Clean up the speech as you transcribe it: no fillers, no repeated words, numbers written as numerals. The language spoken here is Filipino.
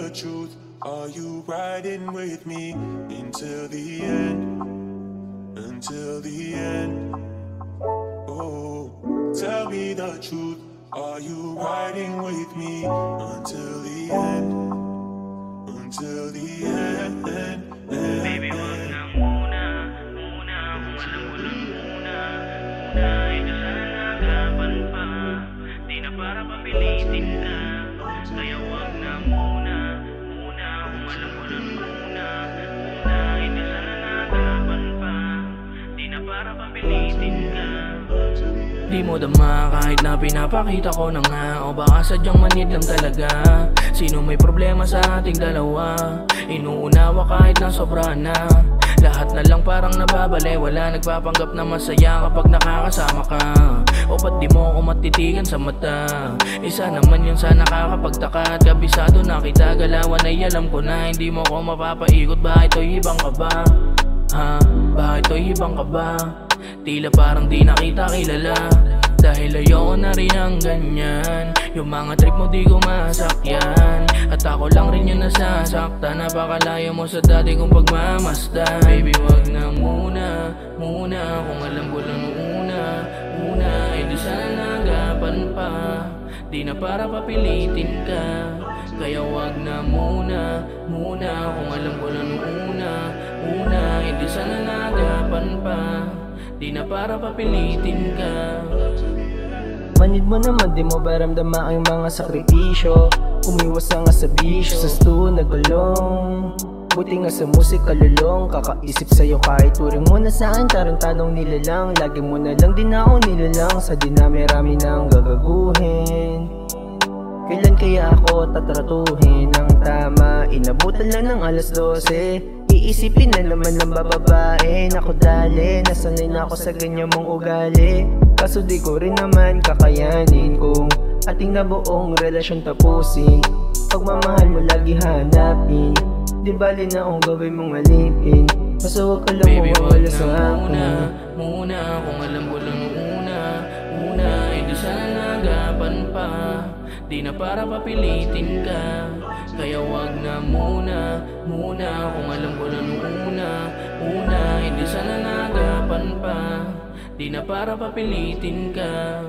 the truth. Are you riding with me until the end? Until the end. Oh, tell me the truth. Are you riding with me until the end? Until the end. Baby, wag na muna, muna. Kung alam ko lang muna, muna. Ito sana nagapan pa. Di na para papilitin ka. Kaya wag na muna, muna. Kung alam ko lang muna, muna. Ito sana nagapan pa. Di na para papilitin ka. Di mo dama kahit na pinapakita ko na nga. O baka sadyang manid lang talaga. Sino may problema sa ating dalawa? Inuunawa kahit na sobra na. Lahat na lang parang nababali. Wala nagpapanggap na masaya kapag nakakasama ka. O ba't di mo ako matitigan sa mata? Isa naman yun sa nakakapagtaka. At kabisado na kita galawan ay alam ko na hindi mo ko mapapaikot. Bakit to'y ibang ka ba? Ha? Bakit to'y ibang ka ba? Tila parang di nakita kilala. Dahil ayoko na rin ang ganyan. Yung mga trip mo di ko masakyan. At ako lang rin yung nasasaktan. Napakalayo mo sa dati kong pagmamasdan. Baby wag na muna, muna. Kung alam ko lang una, una. Eh di sana nagapan pa. Di na para papilitin ka. Kaya wag na muna, muna. Kung alam ko lang una, una. Eh di sana nagapan pa. Di na para papilitin ka. Manid mo naman, di mo ba ramdama ang mga sakripisyo? Umiwas na nga sa bisyo, sa stu nagulong. Buti nga sa musika lulong, kakaisip sa'yo kahit turing mo na saan. Tarong-tanong nilalang, lagi mo na lang din ako nilalang. Sa dinami-rami nang gagaguhin. Kailan kaya ako tatratuhin ng tama? Inabutan lang ng alas 12. Iisipin na naman ng bababae. Naku dali, nasanay na ako sa ganyan mong ugali. Kaso di ko rin naman kakayanin kung ating nabuong relasyon tapusin. Pagmamahal mo lagi hanapin. Di bali na akong gawin mong maliin. Basta huwag ka lang mawawala sa akin. Muna, kung alam ko lang una, una. Eh di sana nagapan pa. Di na para papilitin ka. Kaya wag na muna, muna. Kung alam ko lang una, una. Eh di sana nagapan pa. Di na para papilitin ka.